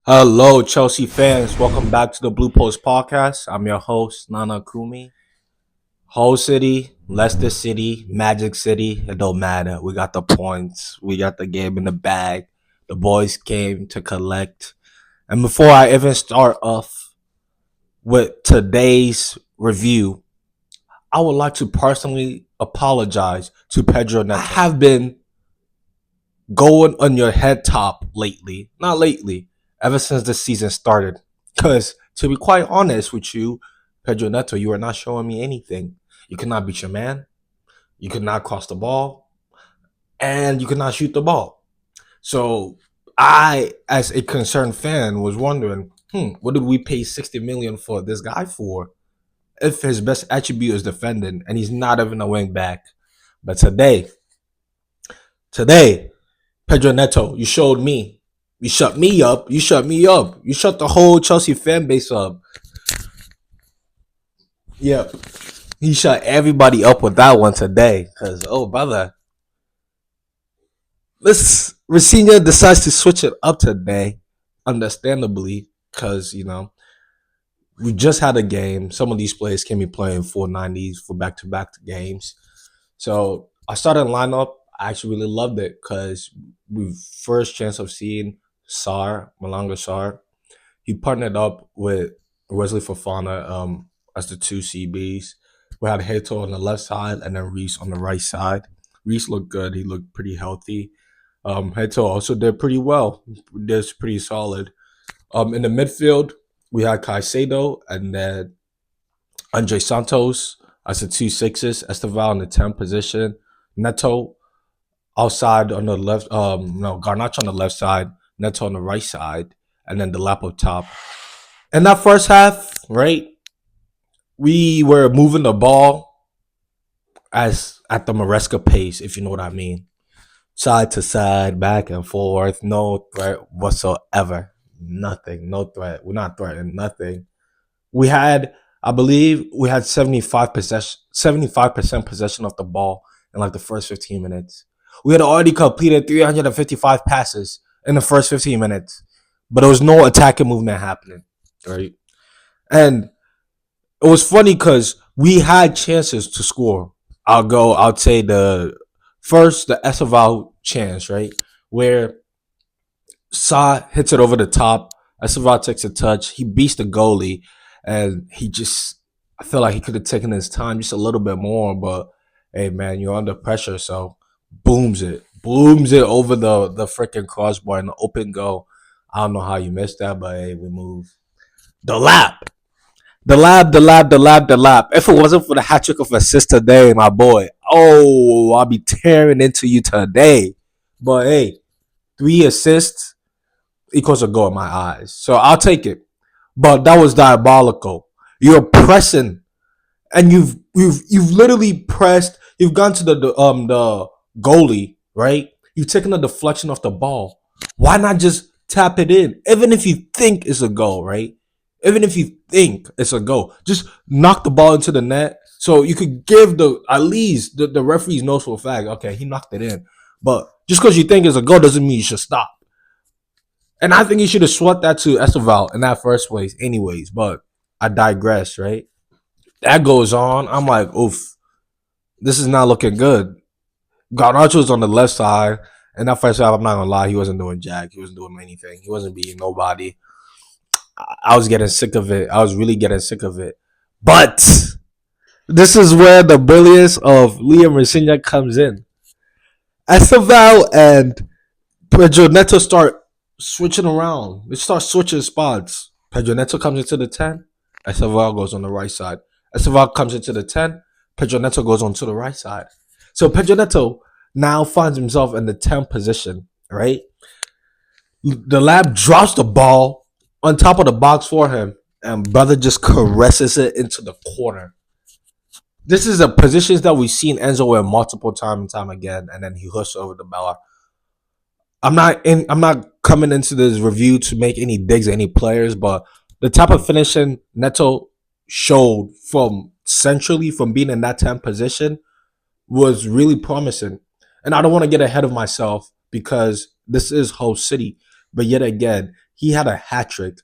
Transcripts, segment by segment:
Hello, Chelsea fans. Welcome back to the Blue Post Podcast. I'm your host, Nana Kumi. Hull City, Leicester City, Magic City, it don't matter. We got the points. We got the game in the bag. The boys came to collect. And before I even start off with today's review, I would like to personally apologize to Pedro Neto. I have been going on your head top lately. Not lately, ever since the season started. Because to be quite honest with you, Pedro Neto, you are not showing me anything. You cannot beat your man. You could not cross the ball. And you could not shoot the ball. So I, as a concerned fan, was wondering, what did we pay 60 million for this guy for? If his best attribute is defending and he's not even a wing back. But today, Pedro Neto, you showed me. You shut me up. You shut me up. You shut the whole Chelsea fan base up. Yep. He shut everybody up with that one today. Cause brother, this Racine decides to switch it up today, understandably, because we just had a game. Some of these players can be playing 490s for back-to-back games. So I started lineup. I actually really loved it because we first chance of seeing Malanga Sar. He partnered up with Wesley Fofana as the two CBs. We had Heto on the left side and then Reese on the right side. Reese looked good. He looked pretty healthy. Heto also did pretty well. Did pretty solid. In the midfield, we had Caicedo and then Andre Santos as the two sixes. Esteval in the 10 position. Neto outside on the left. Garnacho on the left side. Neto on the right side. And then the lap up top. In that first half, right, we were moving the ball as at the Maresca pace, if you know what I mean. Side to side, back and forth, no threat whatsoever. Nothing, no threat. We're not threatening nothing. We had, I believe, we had 75% possession of the ball in like the first 15 minutes. We had already completed 355 passes in the first 15 minutes, but there was no attacking movement happening, right? And it was funny because we had chances to score. I'll say the Esteval chance, right? Where Sa hits it over the top. Esteval takes a touch. He beats the goalie. And I feel like he could have taken his time just a little bit more. But hey, man, you're under pressure. So booms it over the freaking crossbar and the open goal. I don't know how you missed that, but hey, we move. The lap. The lab. If it wasn't for the hat trick of assist today, my boy, I'll be tearing into you today. But hey, 3 assists equals a goal in my eyes. So I'll take it. But that was diabolical. You're pressing, and you've literally pressed. You've gone to the goalie, right? You've taken a deflection off the ball. Why not just tap it in? Even if you think it's a goal, right? Even if you think it's a goal, just knock the ball into the net so you could give at least the referees knows for a fact, okay, he knocked it in. But just because you think it's a goal doesn't mean you should stop. And I think he should have swept that to Esteval in that first place, anyways. But I digress, right? That goes on. I'm like, oof, this is not looking good. Garnacho's on the left side. And that first half, I'm not gonna lie, he wasn't doing jack. He wasn't doing anything. He wasn't beating nobody. I was getting sick of it. I was really getting sick of it. But this is where the brilliance of Liam Racine comes in. Esteval and Pedro Neto start switching around. They start switching spots. Pedro Neto comes into the 10. Esteval goes on the right side. Esteval comes into the 10. Pedro Neto goes on to the right side. So Pedro Neto now finds himself in the 10th position, right? The lab drops the ball on top of the box for him, and brother just caresses it into the corner. This is a positions that we've seen Enzo in multiple time and time again, and then he hooks over the ball. I'm not coming into this review to make any digs at any players, but the type of finishing Neto showed from centrally from being in that 10th position was really promising. And I don't want to get ahead of myself because this is Hull City, but yet again, he had a hat trick.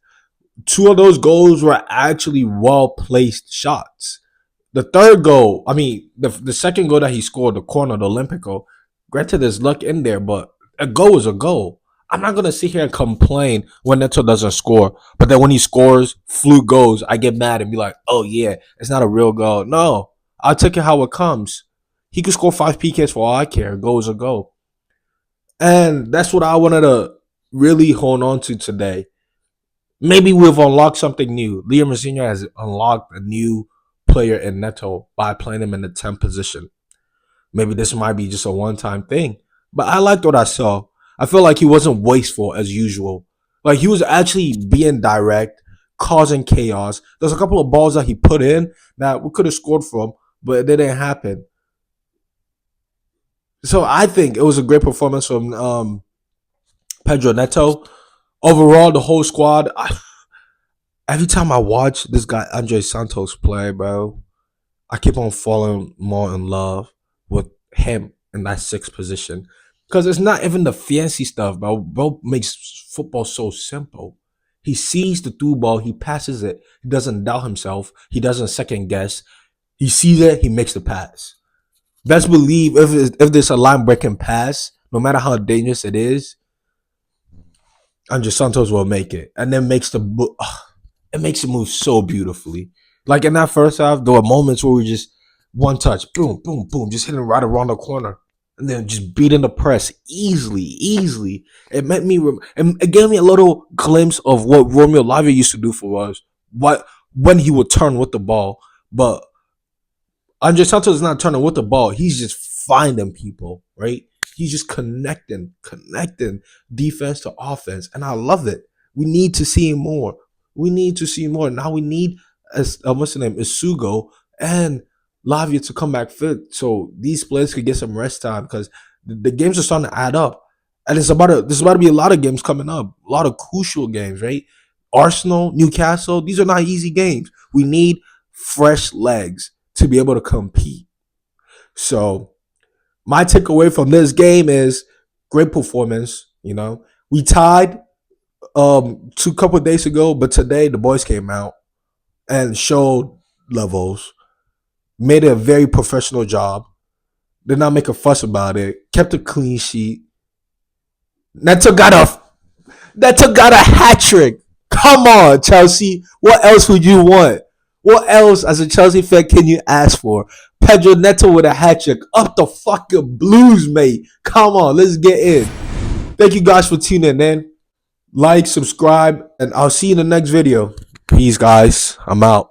Two of those goals were actually well placed shots. The third goal, I mean, the second goal that he scored, the corner, the Olympico, granted there's luck in there, but a goal is a goal. I'm not gonna sit here and complain when Neto doesn't score, but then when he scores, fluke goals, I get mad and be like, "Oh yeah, it's not a real goal." No, I'll take it how it comes. He could score 5 PKs for all I care. A goal is a goal, and that's what I wanted to really hold on to today. Maybe we've unlocked something new. Liam Rosino has unlocked a new player in Neto by playing him in the 10th position. Maybe this might be just a one-time thing. But I liked what I saw. I feel like he wasn't wasteful as usual. Like he was actually being direct, causing chaos. There's a couple of balls that he put in that we could have scored from, but it didn't happen. So I think it was a great performance from Pedro Neto. Overall, the whole squad. Every time I watch this guy Andre Santos play, bro, I keep on falling more in love with him in that sixth position. Because it's not even the fancy stuff, bro. Bro makes football so simple. He sees the through ball, he passes it. He doesn't doubt himself. He doesn't second guess. He sees it, he makes the pass. Best believe if there's a line breaking pass, no matter how dangerous it is, Andre Santos will make it, and then makes the it makes it move so beautifully. Like in that first half, there were moments where we just one touch, boom, boom, boom, just hitting right around the corner, and then just beating the press easily. It made me, it gave me a little glimpse of what Romeo Lavia used to do for us. What when he would turn with the ball, but Andre Santos is not turning with the ball. He's just finding people, right? He's just connecting defense to offense. And I love it. We need to see more. We need to see more. Now we need, what's the name, Isugo and Lavia to come back fit so these players could get some rest time because the games are starting to add up. And there's about to be a lot of games coming up, a lot of crucial games, right? Arsenal, Newcastle, these are not easy games. We need fresh legs to be able to compete. So my takeaway from this game is great performance. You know, we tied two couple of days ago, but today the boys came out and showed levels, made it a very professional job. Did not make a fuss about it. Kept a clean sheet. Neto got a hat trick. Come on, Chelsea. What else would you want? What else, as a Chelsea fan, can you ask for? Pedro Neto with a hat trick. Up the fucking Blues, mate. Come on, let's get in. Thank you guys for tuning in. Like, subscribe, and I'll see you in the next video. Peace, guys. I'm out.